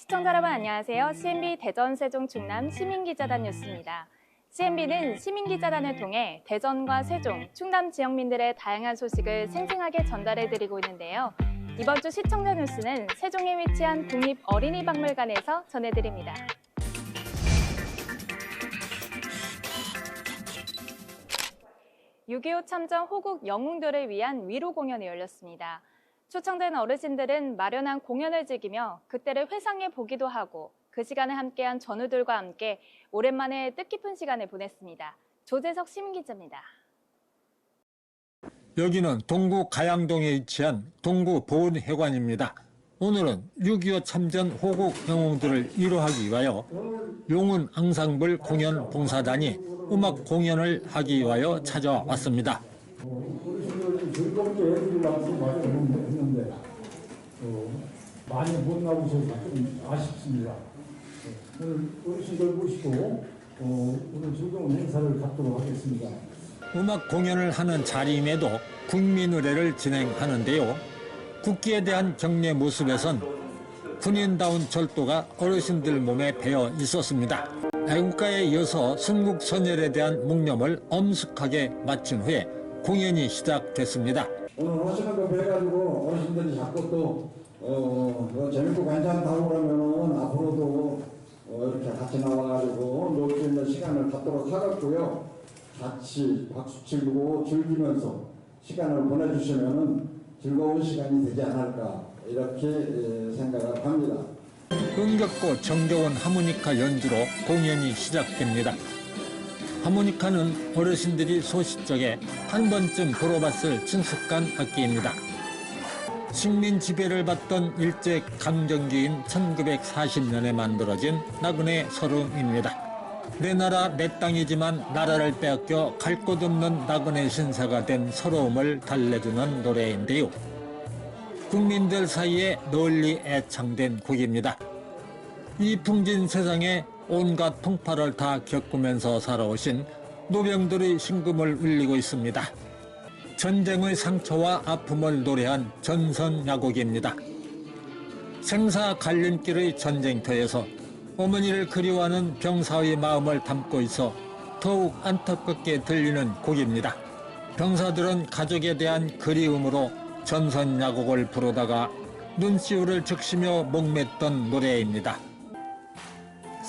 시청자 여러분 안녕하세요. CNB 대전 세종 충남 시민기자단 뉴스입니다. CNB는 시민기자단을 통해 대전과 세종, 충남 지역민들의 다양한 소식을 생생하게 전달해드리고 있는데요. 이번 주 시청자 뉴스는 세종에 위치한 국립어린이박물관에서 전해드립니다. 6.25 참전 호국 영웅들을 위한 위로 공연이 열렸습니다. 초청된 어르신들은 마련한 공연을 즐기며 그때를 회상해 보기도 하고 그 시간을 함께한 전우들과 함께 오랜만에 뜻깊은 시간을 보냈습니다. 조재석 시민기자입니다. 여기는 동구 가양동에 위치한 동구 보훈회관입니다. 오늘은 6.25 참전 호국 영웅들을 위로하기 위하여 용운 앙상블 공연 봉사단이 음악 공연을 하기 위하여 찾아왔습니다. 즐겁게 해드리려고 많이 했는데 많이 못 나오셔서 좀 아쉽습니다. 오늘 어르신들 모시고 오늘 즐거운 행사를 갖도록 하겠습니다. 음악 공연을 하는 자리임에도 국민의례를 진행하는데요. 국기에 대한 경례 모습에선 군인다운 절도가 어르신들 몸에 배어 있었습니다. 애국가에 이어서 순국선열에 대한 묵념을 엄숙하게 마친 후에 공연이 시작됐습니다. 오늘 오시는 거 뵈가지고 어르신들이 자꾸 또 재밌고 괜찮다고 그러면은 앞으로도 이렇게 같이 나와가지고 놀 수 있는 시간을 갖도록 하겠고요. 같이 박수 치고 즐기면서 시간을 보내주시면은 즐거운 시간이 되지 않을까 이렇게 생각을 합니다. 흥겹고 정겨운 하모니카 연주로 공연이 시작됩니다. 하모니카는 어르신들이 소시적에 한 번쯤 들어봤을 친숙한 악기입니다. 식민 지배를 받던 일제강점기인 1940년에 만들어진 나그네 서름입니다. 내 나라 내 땅이지만 나라를 빼앗겨 갈 곳 없는 나그네 신사가 된 서러움을 달래주는 노래인데요. 국민들 사이에 널리 애창된 곡입니다. 이 풍진 세상에 온갖 풍파를 다 겪으면서 살아오신 노병들의 신금을 울리고 있습니다. 전쟁의 상처와 아픔을 노래한 전선야곡입니다. 생사 갈림길의 전쟁터에서 어머니를 그리워하는 병사의 마음을 담고 있어 더욱 안타깝게 들리는 곡입니다. 병사들은 가족에 대한 그리움으로 전선야곡을 부르다가 눈시울을 적시며 목맸던 노래입니다.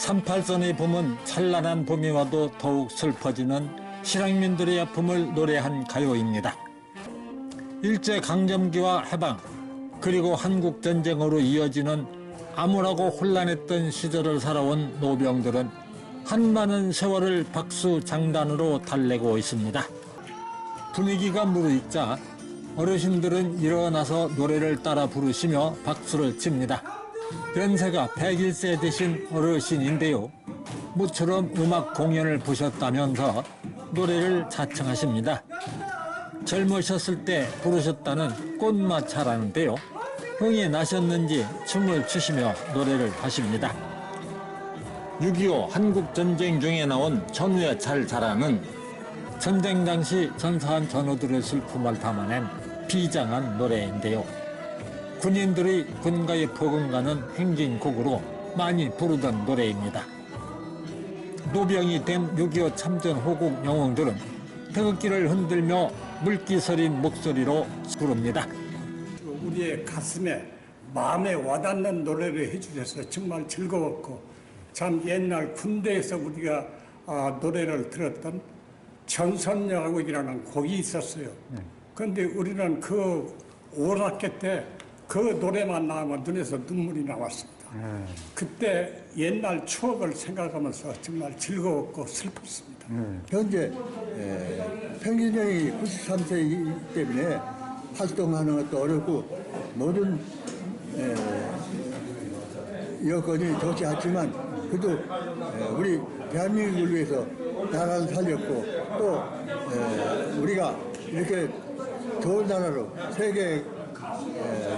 38선의 봄은 찬란한 봄이 와도 더욱 슬퍼지는 실향민들의 아픔을 노래한 가요입니다. 일제강점기와 해방, 그리고 한국전쟁으로 이어지는 암울하고 혼란했던 시절을 살아온 노병들은 한많은 세월을 박수장단으로 달래고 있습니다. 분위기가 무르익자 어르신들은 일어나서 노래를 따라 부르시며 박수를 칩니다. 연세가 101세 되신 어르신인데요. 모처럼 음악 공연을 보셨다면서 노래를 자청하십니다. 젊으셨을 때 부르셨다는 꽃마차라는데요. 흥이 나셨는지 춤을 추시며 노래를 하십니다. 6.25 한국전쟁 중에 나온 전우의 잘 자라는 전쟁 당시 전사한 전우들의 슬픔을 담아낸 비장한 노래인데요. 군인들의 군가에 버금가는 행진곡으로 많이 부르던 노래입니다. 노병이 된 6.25 참전 호국 영웅들은 태극기를 흔들며 물기서린 목소리로 부릅니다. 우리의 가슴에 마음에 와닿는 노래를 해주셔서 정말 즐거웠고 참 옛날 군대에서 우리가 노래를 들었던 전선야곡이라는 곡이 있었어요. 그런데 우리는 그 오락회 때 그 노래만 나오면 눈에서 눈물이 나왔습니다. 그때 옛날 추억을 생각하면서 정말 즐거웠고 슬펐습니다. 현재 평균형이 93세이기 때문에 활동하는 것도 어렵고 모든 여건이 좋지 않지만 그래도 우리 대한민국을 위해서 나라를 살렸고 또 우리가 이렇게 좋은 나라로 세계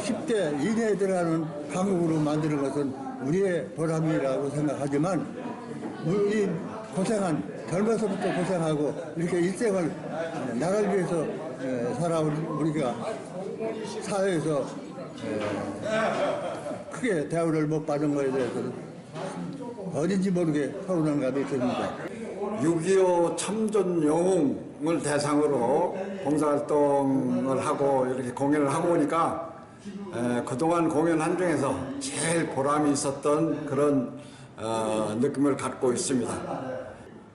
10대 이내에 들어가는 강국으로 만드는 것은 우리의 보람이라고 생각하지만 우리 고생한 젊어서부터 고생하고 이렇게 일생을 나라를 위해서 살아온 우리가 사회에서 크게 대우를 못 받은 거에 대해서는 어딘지 모르게 서운한 감이 듭니다. 6.25 참전 영웅을 대상으로 봉사활동을 하고 이렇게 공연을 하고 오니까 그동안 공연한 중에서 제일 보람이 있었던 그런 느낌을 갖고 있습니다.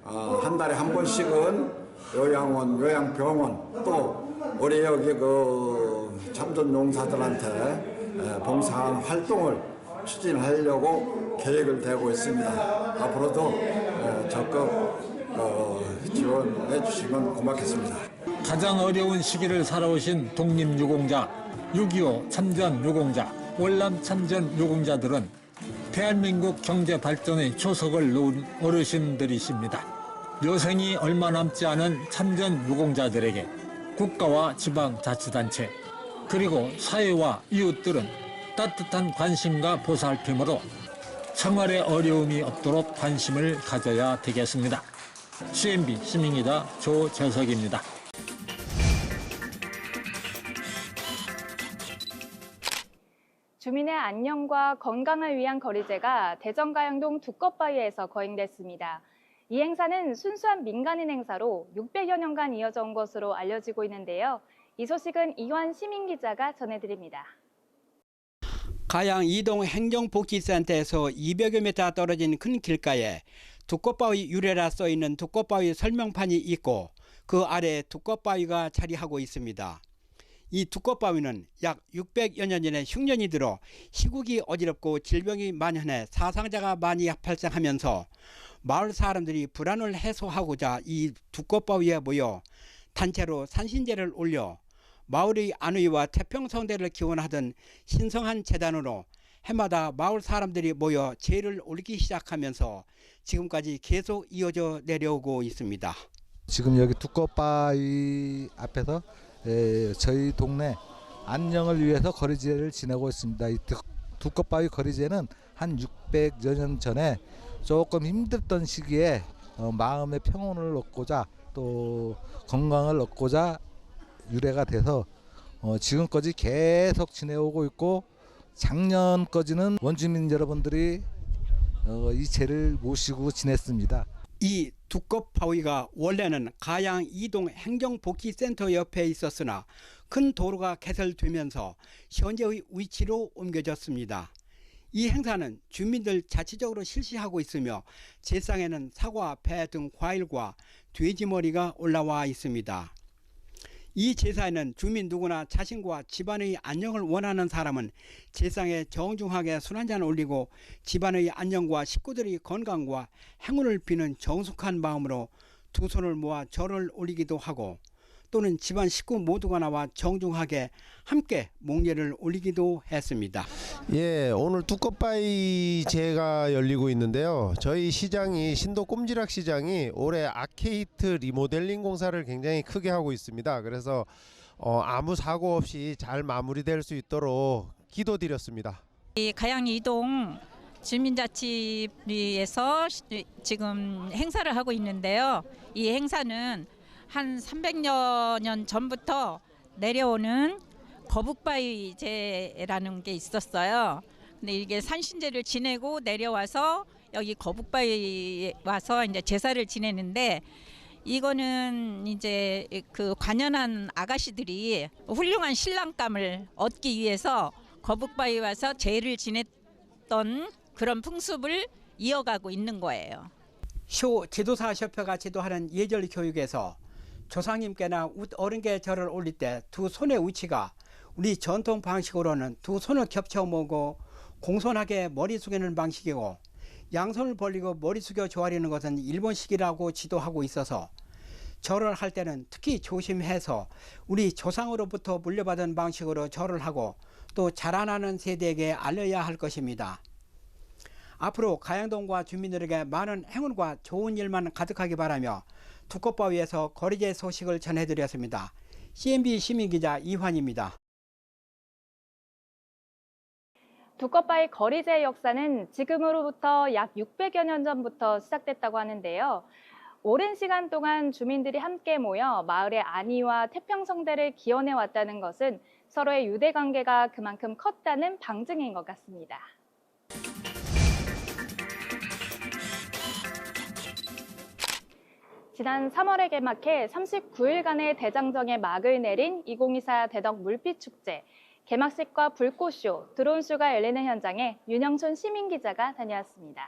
한 달에 한 번씩은 요양원, 요양병원 또 우리 여기 그 참전 용사들한테 봉사 활동을 추진하려고 계획을 대고 있습니다. 앞으로도 적극 지원해 주시면 고맙겠습니다. 가장 어려운 시기를 살아오신 독립유공자, 6.25 참전 유공자, 월남 참전 유공자들은 대한민국 경제 발전의 초석을 놓은 어르신들이십니다. 여생이 얼마 남지 않은 참전 유공자들에게 국가와 지방자치단체 그리고 사회와 이웃들은 따뜻한 관심과 보살핌으로 생활에 어려움이 없도록 관심을 가져야 되겠습니다. CNB 시민기자 조재석입니다. 주민의 안녕과 건강을 위한 거리제가 대전 가양동 두껍바위에서 거행됐습니다. 이 행사는 순수한 민간인 행사로 600여 년간 이어져 온 것으로 알려지고 있는데요. 이 소식은 이환 시민기자가 전해드립니다. 가양 이동 행정복지센터에서 200여 미터 떨어진 큰 길가에 두껍바위 유래라 써있는 두껍바위 설명판이 있고 그 아래 두껍바위가 자리하고 있습니다. 이 두껍바위는 약 600여 년 전에 흉년이 들어 시국이 어지럽고 질병이 만연해 사상자가 많이 발생하면서 마을 사람들이 불안을 해소하고자 이 두껍바위에 모여 단체로 산신제를 올려 마을의 안위와 태평성대를 기원하던 신성한 재단으로 해마다 마을 사람들이 모여 제를 올리기 시작하면서 지금까지 계속 이어져 내려오고 있습니다. 지금 여기 두껍바위 앞에서 저희 동네 안녕을 위해서 거리제를 지내고 있습니다. 이 두껍바위 거리제는 한 600여 년 전에 조금 힘들던 시기에 마음의 평온을 얻고자 또 건강을 얻고자 유래가 돼서 지금까지 계속 지내오고 있고 작년까지는 원주민 여러분들이 이 제를 모시고 지냈습니다. 이 두껍바위가 원래는 가양 이동 행정복지센터 옆에 있었으나 큰 도로가 개설되면서 현재의 위치로 옮겨졌습니다. 이 행사는 주민들 자체적으로 실시하고 있으며 제상에는 사과, 배 등 과일과 돼지머리가 올라와 있습니다. 이 제사에는 주민 누구나 자신과 집안의 안녕을 원하는 사람은 제상에 정중하게 술 한잔 올리고 집안의 안녕과 식구들의 건강과 행운을 비는 정숙한 마음으로 두 손을 모아 절을 올리기도 하고 또는 집안 식구 모두가 나와 정중하게 함께 몽예를 올리기도 했습니다. 예, 오늘 두껍바위 제가 열리고 있는데요. 저희 시장이 신도 꼼지락 시장이 올해 아케이트 리모델링 공사를 굉장히 크게 하고 있습니다. 그래서 아무 사고 없이 잘 마무리될 수 있도록 기도드렸습니다. 이 가양 이동 주민자치위에서 지금 행사를 하고 있는데요. 이 행사는 한 300여 년 전부터 내려오는 거북바위제라는 게 있었어요. 근데 이게 산신제를 지내고 내려와서 여기 거북바위에 와서 이제 제사를 지내는데 이거는 이제 그 관연한 아가씨들이 훌륭한 신랑감을 얻기 위해서 거북바위 와서 제를 지냈던 그런 풍습을 이어가고 있는 거예요. 쇼 지도사 협회가 지도하는 예절 교육에서 조상님께나 어른께 절을 올릴 때 두 손의 위치가 우리 전통 방식으로는 두 손을 겹쳐 모으고 공손하게 머리 숙이는 방식이고 양손을 벌리고 머리 숙여 조아리는 것은 일본식이라고 지도하고 있어서 절을 할 때는 특히 조심해서 우리 조상으로부터 물려받은 방식으로 절을 하고 또 자라나는 세대에게 알려야 할 것입니다. 앞으로 가양동과 주민들에게 많은 행운과 좋은 일만 가득하기 바라며 두껍바위에서 거리제 소식을 전해드렸습니다. CNB 시민기자 이환입니다. 두껍바위 거리제의 역사는 지금으로부터 약 600여 년 전부터 시작됐다고 하는데요. 오랜 시간 동안 주민들이 함께 모여 마을의 안위와 태평성대를 기원해 왔다는 것은 서로의 유대관계가 그만큼 컸다는 방증인 것 같습니다. 지난 3월에 개막해 39일간의 대장정에 막을 내린 2024 대덕 물빛축제. 개막식과 불꽃쇼, 드론쇼가 열리는 현장에 윤영춘 시민기자가 다녀왔습니다.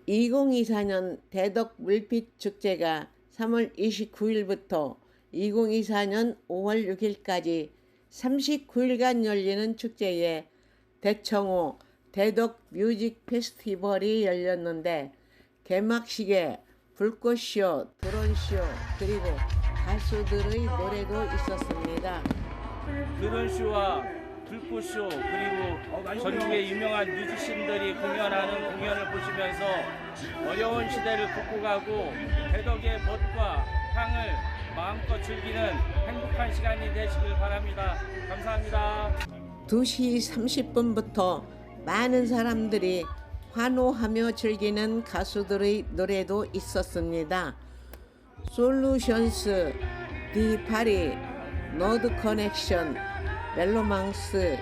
2024년 대덕 물빛축제가 3월 29일부터 2024년 5월 6일까지 39일간 열리는 축제에 대청호 대덕 뮤직 페스티벌이 열렸는데 개막식에 불꽃쇼, 드론쇼 그리고 가수들의 노래도 있었습니다. 드론쇼와 불꽃쇼 그리고 전국의 유명한 뮤지션들이 공연하는 공연을 보시면서 어려운 시대를 극복하고 대덕의 멋과 향을 마음껏 즐기는 행복한 시간이 되시길 바랍니다. 감사합니다. 2시 30분부터 많은 사람들이 환호하며 즐기는 가수들의 노래도 있었습니다. 솔루션스, 디파리, 노드 커넥션, 멜로망스,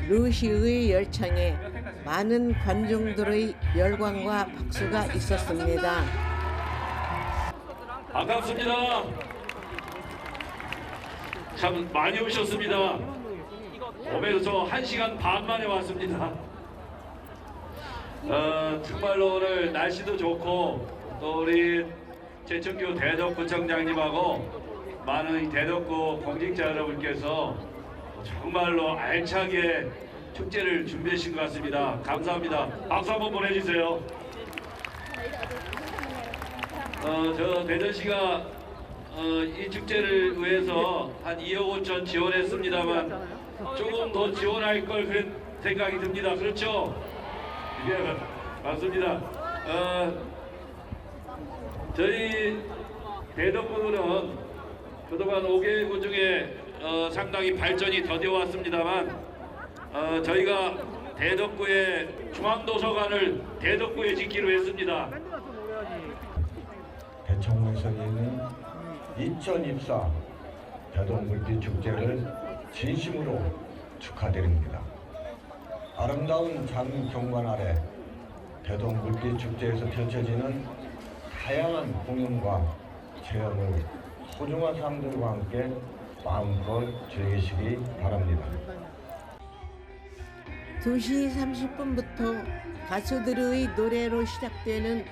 루시의 열창에 많은 관중들의 열광과 박수가 있었습니다. 반갑습니다. 참 많이 오셨습니다. 오면서 1시간 반 만에 왔습니다. 정말로 오늘 날씨도 좋고 또 우리 최천규 대덕구청장님하고 많은 대덕구 공직자 여러분께서 정말로 알차게 축제를 준비하신 것 같습니다. 감사합니다. 박수 한번 보내주세요. 저 대전시가 이 축제를 위해서 한 2억 5천 지원했습니다만 조금 더 지원할 걸 그런 생각이 듭니다. 그렇죠? 예, 맞습니다. 저희 대덕구는 그동안 5개구 중에 상당히 발전이 더뎌 왔습니다만 저희가 대덕구의 중앙도서관을 대덕구에 짓기로 했습니다. 대청호에서 있는 2024 대덕물빛축제를 진심으로 축하드립니다. 아름다운 장경관 아래 대덕물빛축제에서 펼쳐지는 다양한 공연과 체험을 소중한 사람들과 함께 마음껏 즐기시기 바랍니다. 2시 30분부터 가수들의 노래로 시작되는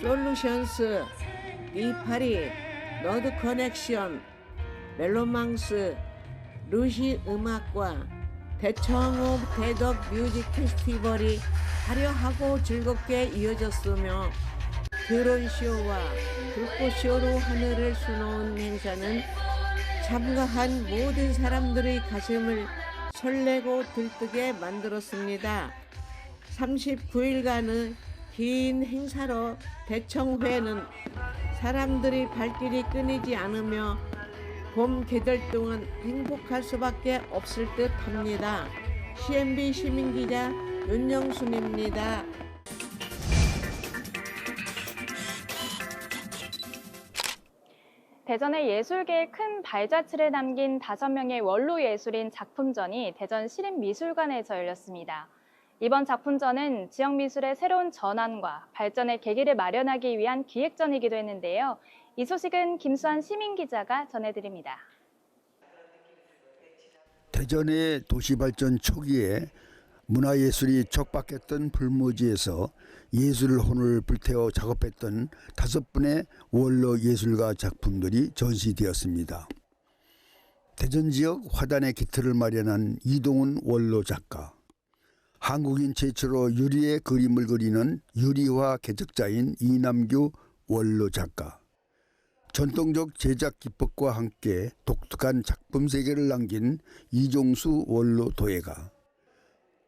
솔루션스, 디파리, 너드 커넥션, 멜로망스, 루시 음악과 대청호 대덕 뮤직 페스티벌이 화려하고 즐겁게 이어졌으며 드론쇼와 불꽃쇼로 하늘을 수놓은 행사는 참가한 모든 사람들의 가슴을 설레고 들뜨게 만들었습니다. 39일간의 긴 행사로 대청회는 사람들이 발길이 끊이지 않으며 봄 계절 동안 행복할 수밖에 없을 듯 합니다. CNB 시민기자 윤영순입니다. 대전의 예술계에 큰 발자취를 남긴 5명의 원로 예술인 작품전이 대전 시립미술관에서 열렸습니다. 이번 작품전은 지역 미술의 새로운 전환과 발전의 계기를 마련하기 위한 기획전이기도 했는데요. 이 소식은 김수환 시민기자가 전해드립니다. 대전의 도시발전 초기에 문화예술이 척박했던 불모지에서 예술의 혼을 불태워 작업했던 5분의 원로 예술가 작품들이 전시되었습니다. 대전 지역 화단의 기틀을 마련한 이동훈 원로 작가, 한국인 최초로 유리에 그림을 그리는 유리화 개척자인 이남규 원로 작가, 전통적 제작 기법과 함께 독특한 작품 세계를 남긴 이종수 원로 도예가,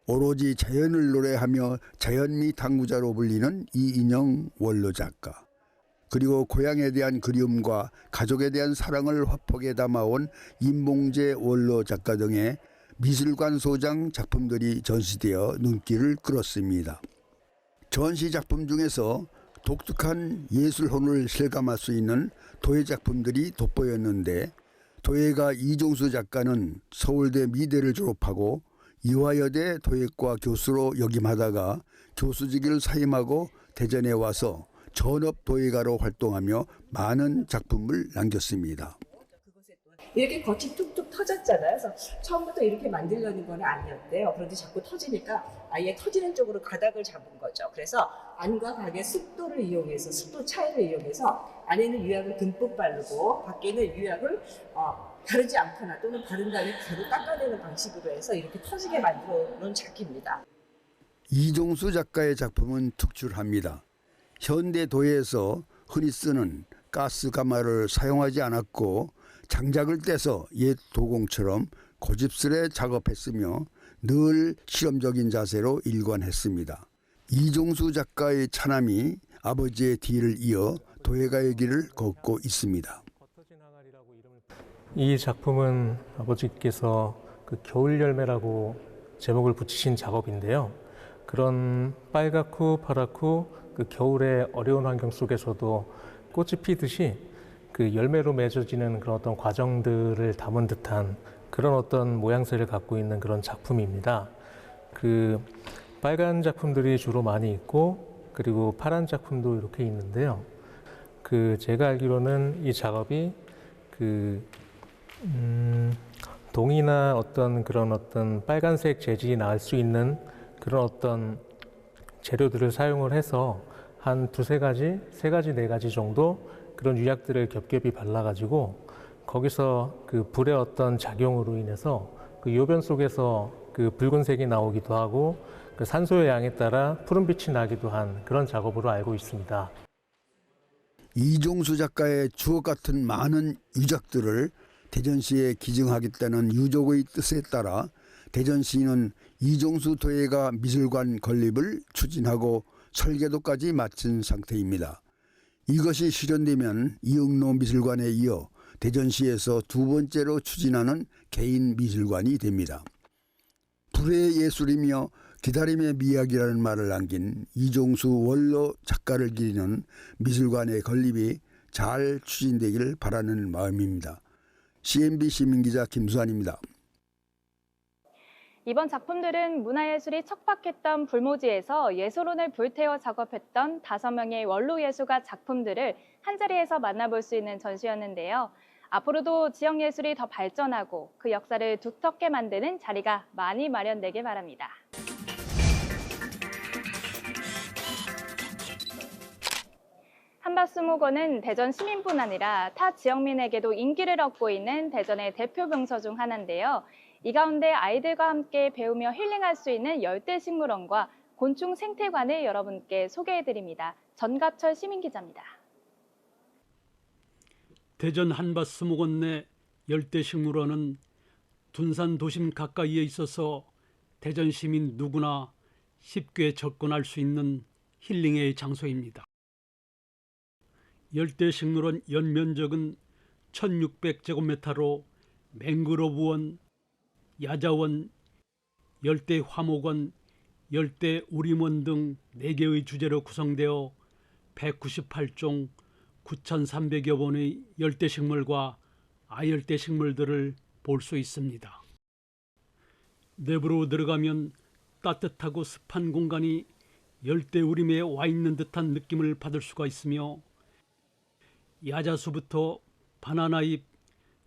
오로지 자연을 노래하며 자연미 탐구자로 불리는 이인영 원로 작가, 그리고 고향에 대한 그리움과 가족에 대한 사랑을 화폭에 담아온 임봉재 원로 작가 등의 미술관 소장 작품들이 전시되어 눈길을 끌었습니다. 전시 작품 중에서 독특한 예술혼을 실감할 수 있는 도예 작품들이 돋보였는데, 도예가 이종수 작가는 서울대 미대를 졸업하고 이화여대 도예과 교수로 역임하다가 교수직을 사임하고 대전에 와서 전업도예가로 활동하며 많은 작품을 남겼습니다. 이렇게 겉이 툭툭 터졌잖아요. 그래서 처음부터 이렇게 만들려는 건 아니었대요. 그런데 자꾸 터지니까 아예 터지는 쪽으로 가닥을 잡은 거죠. 그래서 안과 밖의 습도를 이용해서, 습도 차이를 이용해서 안에는 유약을 듬뿍 바르고 밖에는 유약을 바르지 않거나 또는 바른 다음에 바로 닦아내는 방식으로 해서 이렇게 터지게 만들어 놓은 작品입니다. 이종수 작가의 작품은 특출합니다. 현대 도예에서 흔히 쓰는 가스 가마를 사용하지 않았고 장작을 떼서 옛 도공처럼 고집스레 작업했으며 늘 실험적인 자세로 일관했습니다. 이종수 작가의 차남이 아버지의 뒤를 이어 도예가의 길을 걷고 있습니다. 이 작품은 아버지께서 그 겨울 열매라고 제목을 붙이신 작업인데요. 그런 빨갛고 파랗고 그 겨울의 어려운 환경 속에서도 꽃이 피듯이 그 열매로 맺어지는 그런 어떤 과정들을 담은 듯한 그런 어떤 모양새를 갖고 있는 그런 작품입니다. 그 빨간 작품들이 주로 많이 있고 그리고 파란 작품도 이렇게 있는데요. 그 제가 알기로는 이 작업이 그 동이나 어떤 그런 어떤 빨간색 재질이 나올 수 있는 그런 어떤 재료들을 사용을 해서 한 두세 가지, 세 가지, 네 가지 정도 그런 유약들을 겹겹이 발라가지고 거기서 그 불의 어떤 작용으로 인해서 그 요변 속에서 그 붉은색이 나오기도 하고 그 산소의 양에 따라 푸른빛이 나기도 한 그런 작업으로 알고 있습니다. 이종수 작가의 주옥 같은 많은 유작들을 대전시에 기증하겠다는 유족의 뜻에 따라 대전시는 이종수 도예가 미술관 건립을 추진하고 설계도까지 마친 상태입니다. 이것이 실현되면 이응로 미술관에 이어 대전시에서 두 번째로 추진하는 개인 미술관이 됩니다. 불의 예술이며 기다림의 미학이라는 말을 남긴 이종수 원로 작가를 기리는 미술관의 건립이 잘 추진되길 바라는 마음입니다. CNB 시민기자 김수환입니다. 이번 작품들은 문화예술이 척박했던 불모지에서 예술혼을 불태워 작업했던 5명의 원로 예술가 작품들을 한자리에서 만나볼 수 있는 전시였는데요. 앞으로도 지역 예술이 더 발전하고 그 역사를 두텁게 만드는 자리가 많이 마련되길 바랍니다. 한밭수목원은 대전 시민뿐 아니라 타 지역민에게도 인기를 얻고 있는 대전의 대표 명소 중 하나인데요. 이 가운데 아이들과 함께 배우며 힐링할 수 있는 열대식물원과 곤충 생태관을 여러분께 소개해드립니다. 전갑철 시민기자입니다. 대전 한밭수목원 내 열대식물원은 둔산 도심 가까이에 있어서 대전 시민 누구나 쉽게 접근할 수 있는 힐링의 장소입니다. 열대식물원 연면적은 1600제곱미터로 맹그로브원, 야자원, 열대화목원, 열대우림원 등 4개의 주제로 구성되어 198종 9,300여 번의 열대식물과 아열대식물들을 볼 수 있습니다. 내부로 들어가면 따뜻하고 습한 공간이 열대우림에 와 있는 듯한 느낌을 받을 수가 있으며 야자수부터 바나나잎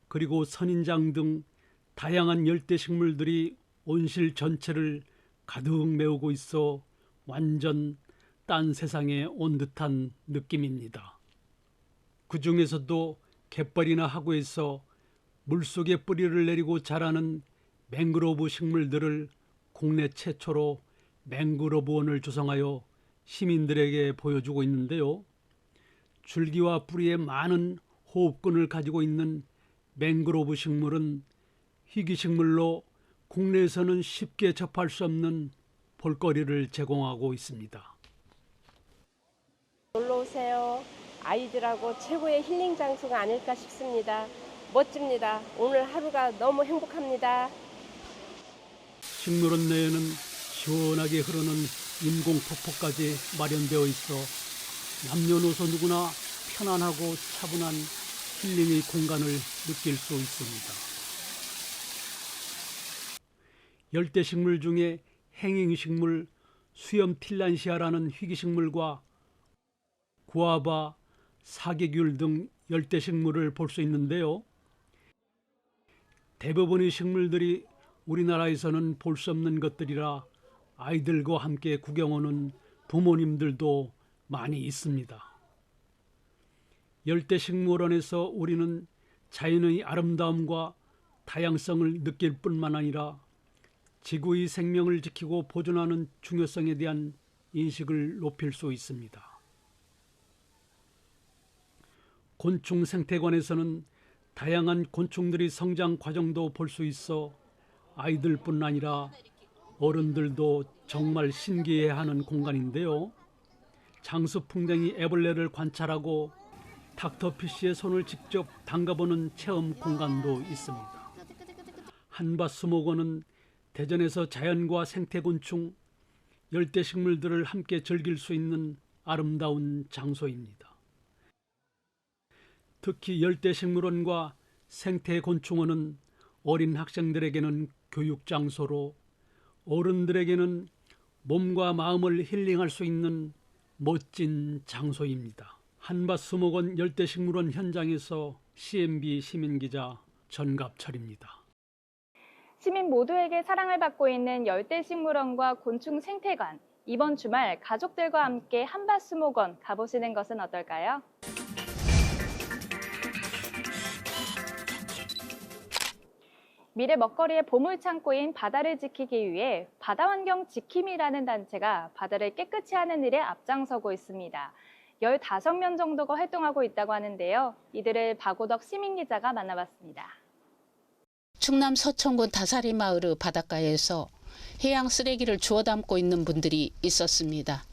그리고 선인장 등 다양한 열대식물들이 온실 전체를 가득 메우고 있어 완전 딴 세상에 온 듯한 느낌입니다. 그 중에서도 갯벌이나 하구에서 물속에 뿌리를 내리고 자라는 맹그로브 식물들을 국내 최초로 맹그로브원을 조성하여 시민들에게 보여주고 있는데요. 줄기와 뿌리에 많은 호흡근을 가지고 있는 맹그로브 식물은 희귀식물로 국내에서는 쉽게 접할 수 없는 볼거리를 제공하고 있습니다. 놀러오세요. 아이들하고 최고의 힐링 장소가 아닐까 싶습니다. 멋집니다. 오늘 하루가 너무 행복합니다. 식물원 내에는 시원하게 흐르는 인공폭포까지 마련되어 있어 남녀노소 누구나 편안하고 차분한 힐링의 공간을 느낄 수 있습니다. 열대식물 중에 행잉식물 수염 틸란시아라는 희귀식물과 구아바, 사계귤 등 열대 식물을 볼 수 있는데요. 대부분의 식물들이 우리나라에서는 볼 수 없는 것들이라 아이들과 함께 구경 오는 부모님들도 많이 있습니다. 열대식물원에서 우리는 자연의 아름다움과 다양성을 느낄 뿐만 아니라 지구의 생명을 지키고 보존하는 중요성에 대한 인식을 높일 수 있습니다. 곤충 생태관에서는 다양한 곤충들의 성장 과정도 볼 수 있어 아이들뿐 아니라 어른들도 정말 신기해하는 공간인데요. 장수풍뎅이 애벌레를 관찰하고 닥터피쉬의 손을 직접 담가보는 체험 공간도 있습니다. 한밭수목원은 대전에서 자연과 생태곤충, 열대식물들을 함께 즐길 수 있는 아름다운 장소입니다. 특히 열대식물원과 생태곤충원은 어린 학생들에게는 교육장소로 어른들에게는 몸과 마음을 힐링할 수 있는 멋진 장소입니다. 한밭수목원 열대식물원 현장에서 CNB 시민기자 전갑철입니다. 시민 모두에게 사랑을 받고 있는 열대식물원과 곤충 생태관. 이번 주말 가족들과 함께 한밭수목원 가보시는 것은 어떨까요? 미래 먹거리의 보물창고인 바다를 지키기 위해 바다환경 지킴이라는 단체가 바다를 깨끗이 하는 일에 앞장서고 있습니다. 15명 정도가 활동하고 있다고 하는데요. 이들을 박오덕 시민기자가 만나봤습니다. 충남 서천군 다사리 마을의 바닷가에서 해양 쓰레기를 주워 담고 있는 분들이 있었습니다.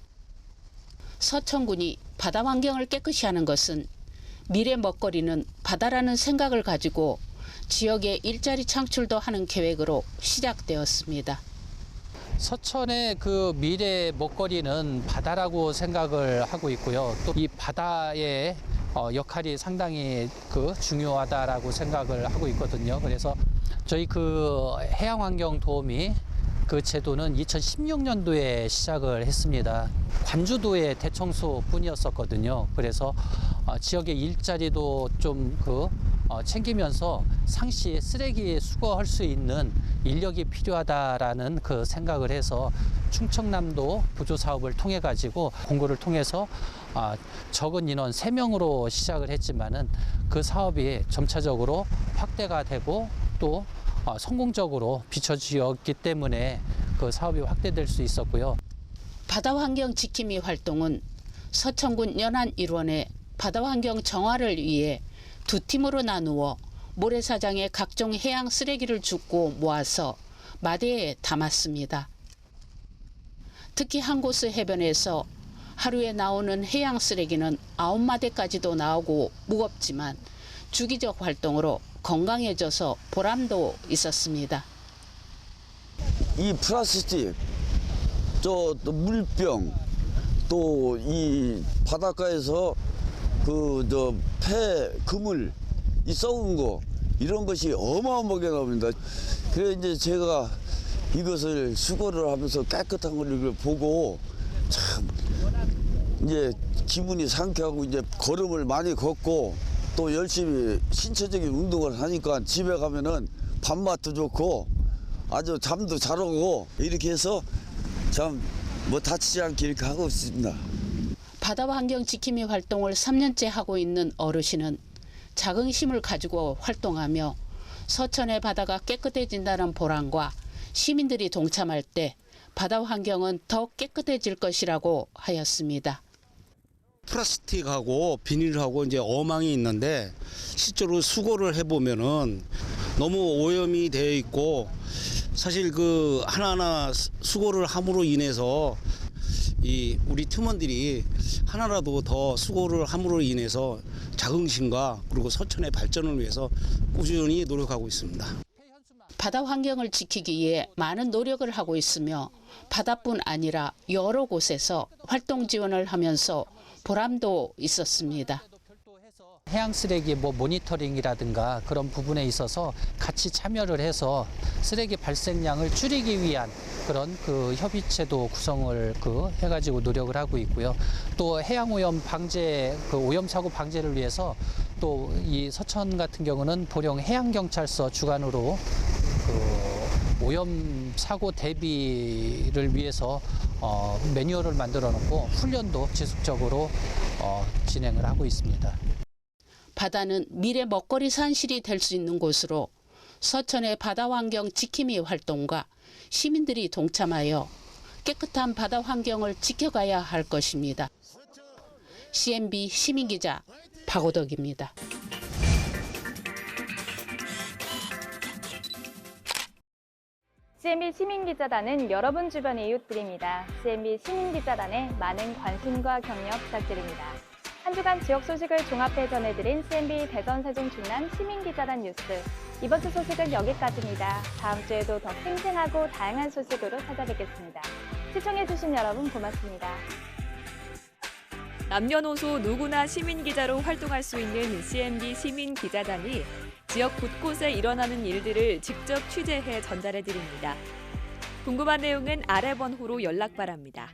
서천군이 바다 환경을 깨끗이 하는 것은 미래 먹거리는 바다라는 생각을 가지고 지역에 일자리 창출도 하는 계획으로 시작되었습니다. 서천의 그 미래 먹거리는 바다라고 생각을 하고 있고요. 또 이 바다의 역할이 상당히 중요하다라고 생각을 하고 있거든요. 그래서 저희 해양환경 도우미 제도는 2016년도에 시작을 했습니다. 관주도의 대청소뿐이었었거든요. 그래서 지역의 일자리도 좀 챙기면서 상시 쓰레기 수거할 수 있는 인력이 필요하다라는 생각을 해서 충청남도 부조 사업을 통해 가지고 공고를 통해서 적은 인원 3명으로 시작을 했지만은 그 사업이 점차적으로 확대가 되고 또 성공적으로 비춰지었기 때문에 그 사업이 확대될 수 있었고요. 바다환경 지킴이 활동은 서천군 연안 일원의 바다환경 정화를 위해 2팀으로 나누어 모래사장에 각종 해양 쓰레기를 줍고 모아서 마대에 담았습니다. 특히 한 곳의 해변에서 하루에 나오는 해양 쓰레기는 9마대까지도 나오고 무겁지만 주기적 활동으로 건강해져서 보람도 있었습니다. 이 플라스틱, 또 물병, 또 이 바닷가에서 그물, 이 썩은 거 이런 것이 어마어마하게 나옵니다. 그래서 이제 제가 이것을 수거를 하면서 깨끗한 걸 보고 참 이제 기분이 상쾌하고 이제 걸음을 많이 걷고 또 열심히 신체적인 운동을 하니까 집에 가면은 밥맛도 좋고 아주 잠도 잘 오고 이렇게 해서 참 다치지 않게 이렇게 하고 있습니다. 바다환경 지킴이 활동을 3년째 하고 있는 어르신은 자긍심을 가지고 활동하며 서천의 바다가 깨끗해진다는 보람과 시민들이 동참할 때 바다 환경은 더 깨끗해질 것이라고 하였습니다. 플라스틱하고 비닐하고 이제 어망이 있는데 실제로 수거를 해보면은 너무 오염이 되어 있고 사실 하나하나 수거를 함으로 인해서 우리 팀원들이 하나라도 더 수고를 함으로 인해서 자긍심과 그리고 서천의 발전을 위해서 꾸준히 노력하고 있습니다. 바다 환경을 지키기 위해 많은 노력을 하고 있으며 바다뿐 아니라 여러 곳에서 활동 지원을 하면서 보람도 있었습니다. 해양 쓰레기 모니터링이라든가 그런 부분에 있어서 같이 참여를 해서 쓰레기 발생량을 줄이기 위한 그런 협의체도 구성을 해가지고 노력을 하고 있고요. 또 해양 오염 방제, 오염 사고 방제를 위해서 또 이 서천 같은 경우는 보령 해양경찰서 주관으로 오염 사고 대비를 위해서 매뉴얼을 만들어 놓고 훈련도 지속적으로 진행을 하고 있습니다. 바다는 미래 먹거리 산실이 될 수 있는 곳으로 서천의 바다 환경 지킴이 활동과 시민들이 동참하여 깨끗한 바다 환경을 지켜가야 할 것입니다. CNB 시민기자 박오덕입니다. CNB 시민기자단은 여러분 주변의 이웃들입니다. CNB 시민기자단에 많은 관심과 격려 부탁드립니다. 한 주간 지역 소식을 종합해 전해드린 CNB 대전, 세종, 충남 시민기자단 뉴스. 이번 주 소식은 여기까지입니다. 다음 주에도 더 생생하고 다양한 소식으로 찾아뵙겠습니다. 시청해주신 여러분 고맙습니다. 남녀노소 누구나 시민기자로 활동할 수 있는 CNB 시민기자단이 지역 곳곳에 일어나는 일들을 직접 취재해 전달해드립니다. 궁금한 내용은 아래 번호로 연락 바랍니다.